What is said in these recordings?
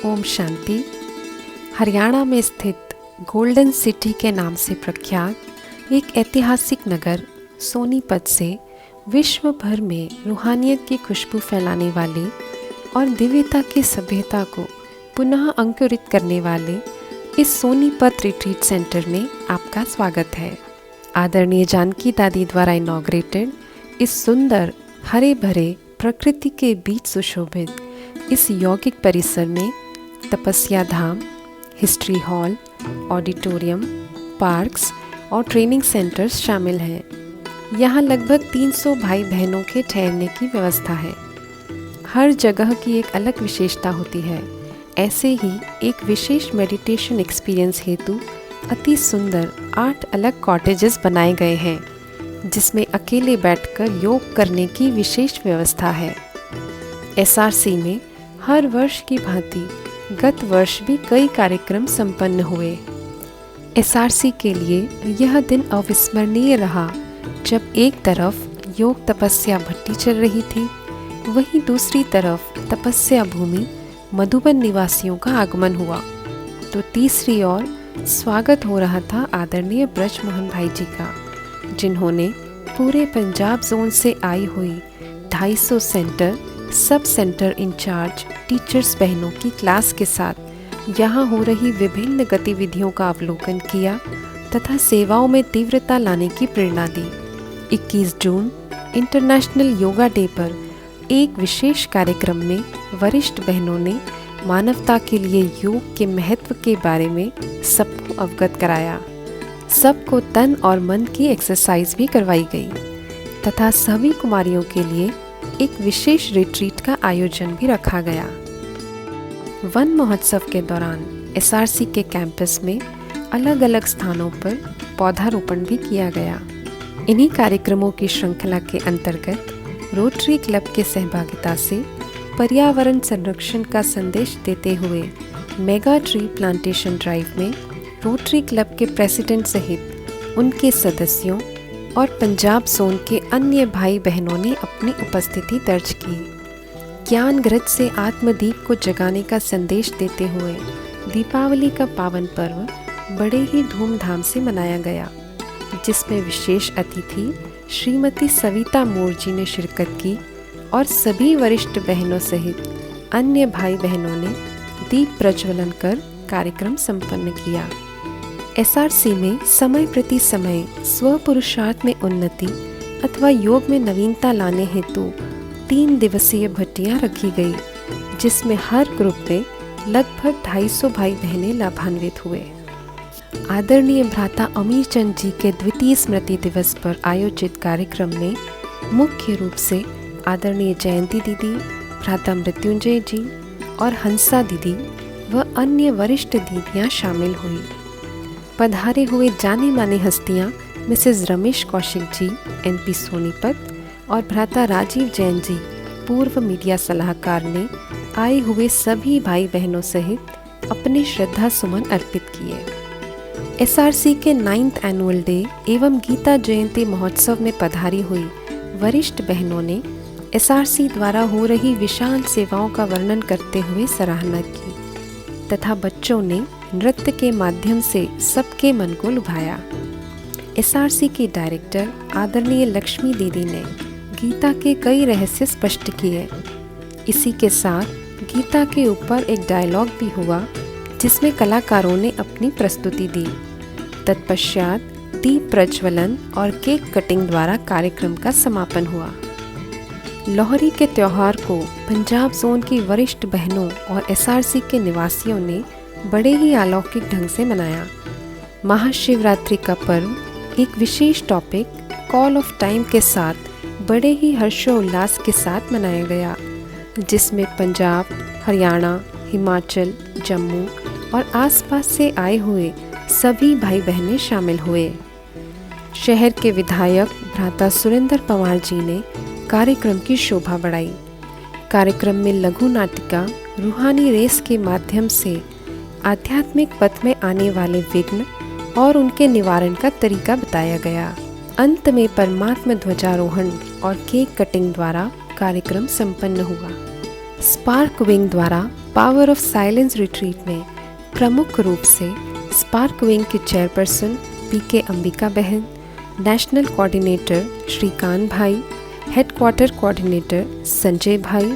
ओम शांति। हरियाणा में स्थित golden city के नाम से प्रख्यात एक ऐतिहासिक नगर सोनीपत से विश्व भर में रूहानियत की खुशबू फैलाने वाले और दिव्यता की सभ्यता को पुनः अंकुरित करने वाले इस सोनीपत रिट्रीट सेंटर में आपका स्वागत है। आदरणीय जानकी दादी द्वारा इनॉग्रेटेड इस सुंदर हरे भरे प्रकृति के बीच सुशोभित इस यौगिक परिसर में तपस्या धाम, हिस्ट्री हॉल, ऑडिटोरियम, पार्क्स और ट्रेनिंग सेंटर्स शामिल हैं। यहाँ लगभग 300 भाई बहनों के ठहरने की व्यवस्था है। हर जगह की एक अलग विशेषता होती है। ऐसे ही एक विशेष मेडिटेशन एक्सपीरियंस हेतु अति सुंदर 8 अलग कॉटेजेस बनाए गए हैं, जिसमें अकेले बैठकर योग करने की विशेष व्यवस्था है। एसआरसी में हर वर्ष की भांति गत वर्ष भी कई कार्यक्रम संपन्न हुए। एसआरसी के लिए यह दिन अविस्मरणीय रहा, जब एक तरफ योग तपस्या भट्टी चल रही थी, वहीं दूसरी तरफ तपस्या भूमि मधुबन निवासियों का आगमन हुआ, तो तीसरी ओर स्वागत हो रहा था आदरणीय ब्रजमोहन भाई जी का, जिन्होंने पूरे पंजाब जोन से आई हुई 250 centre sub centre in charge teachers बहनों की क्लास के साथ यहाँ हो रही विभिन्न गतिविधियों का अवलोकन किया तथा सेवाओं में तीव्रता लाने की प्रेरणा दी। 21 जून इंटरनेशनल योगा डे पर एक विशेष कार्यक्रम में वरिष्ठ बहनों ने मानवता के लिए योग के महत्व के बारे में सबको अवगत कराया। सबको तन और मन की एक्सरसाइज भी करवाई गई तथा सभी कुमारियों के लिए एक विशेष रिट्रीट का आयोजन भी रखा गया। वन महोत्सव के दौरान एसआरसी के कैंपस में अलग अलग स्थानों पर पौधारोपण भी किया गया। इन्हीं कार्यक्रमों की श्रृंखला के अंतर्गत रोटरी क्लब के सहभागिता से पर्यावरण संरक्षण का संदेश देते हुए मेगा ट्री प्लांटेशन ड्राइव में रोटरी क्लब के प्रेसिडेंट सहित उनके सदस्यों और पंजाब जोन के अन्य भाई बहनों ने अपनी उपस्थिति दर्ज की। ज्ञान ग्रज से आत्मदीप को जगाने का संदेश देते हुए दीपावली का पावन पर्व बड़े ही धूमधाम से मनाया गया, जिसमें विशेष अतिथि श्रीमती सविता मोर जी ने शिरकत की और सभी वरिष्ठ बहनों सहित अन्य भाई बहनों ने दीप प्रज्वलन कर कार्यक्रम संपन्न किया। एसआरसी में समय प्रति समय स्व पुरुषार्थ में उन्नति अथवा योग में नवीनता लाने हेतु 3 दिवसीय भट्टियां रखी गई, जिसमें हर ग्रुप में लगभग 250 भाई बहनें लाभान्वित हुए। आदरणीय भ्राता अमीर चंद जी के द्वितीय स्मृति दिवस पर आयोजित कार्यक्रम में मुख्य रूप से आदरणीय जयंती दीदी, भ्राता मृत्युंजय जी और हंसा दीदी व अन्य वरिष्ठ दीदियां शामिल हुई। पधारे हुए जाने माने हस्तियां मिसेस रमेश कौशिक जी, एनपी सोनीपत, और भ्राता राजीव जैन जी, पूर्व मीडिया सलाहकार, ने आए हुए सभी भाई बहनों सहित अपने श्रद्धा सुमन अर्पित किए। एसआरसी के 9th एनुअल डे एवं गीता जयंती महोत्सव में पधारी हुई वरिष्ठ बहनों ने एसआरसी द्वारा हो रही विशाल सेवाओं का वर्णन करते हुए सराहना की तथा बच्चों ने नृत्य के माध्यम से सबके मन को लुभाया। एसआरसी की डायरेक्टर आदरणीय लक्ष्मी दीदी ने गीता के कई रहस्य स्पष्ट किए। इसी के साथ गीता के ऊपर एक डायलॉग भी हुआ, जिसमें कलाकारों ने अपनी प्रस्तुति दी। तत्पश्चात दीप प्रज्वलन और केक कटिंग द्वारा कार्यक्रम का समापन हुआ। लोहरी के त्यौहार को पंजाब जोन की वरिष्ठ बहनों और एसआरसी के निवासियों ने बड़े ही अलौकिक ढंग से मनाया। महाशिवरात्रि का पर्व एक विशेष टॉपिक कॉल ऑफ टाइम के साथ बड़े ही हर्षोल्लास के साथ मनाया गया, जिसमें पंजाब, हरियाणा, हिमाचल, जम्मू और आसपास से आए हुए सभी भाई बहनें शामिल हुए। शहर के विधायक भ्राता सुरेंद्र पवार जी ने कार्यक्रम की शोभा बढ़ाई। कार्यक्रम में लघु नाटिका रूहानी रेस के माध्यम से आध्यात्मिक पथ में आने वाले विघ्न और उनके निवारण का तरीका बताया गया। अंत में परमात्मा ध्वजारोहण और केक कटिंग द्वारा कार्यक्रम संपन्न हुआ। स्पार्क विंग द्वारा पावर ऑफ साइलेंस रिट्रीट में प्रमुख रूप से स्पार्क विंग की चेयरपर्सन पीके अंबिका बहन, नेशनल कोऑर्डिनेटर श्रीकांत भाई, हेडक्वार्टर कोऑर्डिनेटर संजय भाई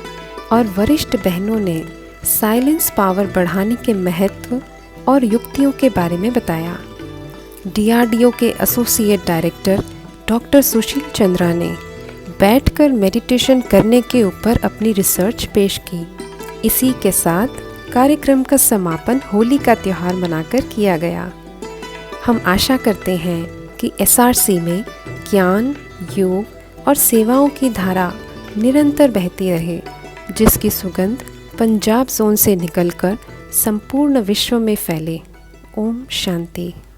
और वरिष्ठ बहनों ने साइलेंस पावर बढ़ाने के महत्व और युक्तियों के बारे में बताया। डीआरडीओ के associate director doctor Sushil Chandra ने बैठकर मेडिटेशन करने के ऊपर अपनी रिसर्च पेश की। इसी के साथ कार्यक्रम का समापन होली का त्यौहार मनाकर किया गया। हम आशा करते हैं कि एसआरसी में ज्ञान, योग और सेवाओं की धारा निरंतर बहती रहे, जिसकी सुगंध पंजाब जोन से निकलकर संपूर्ण विश्व में फैले। ओम शांति।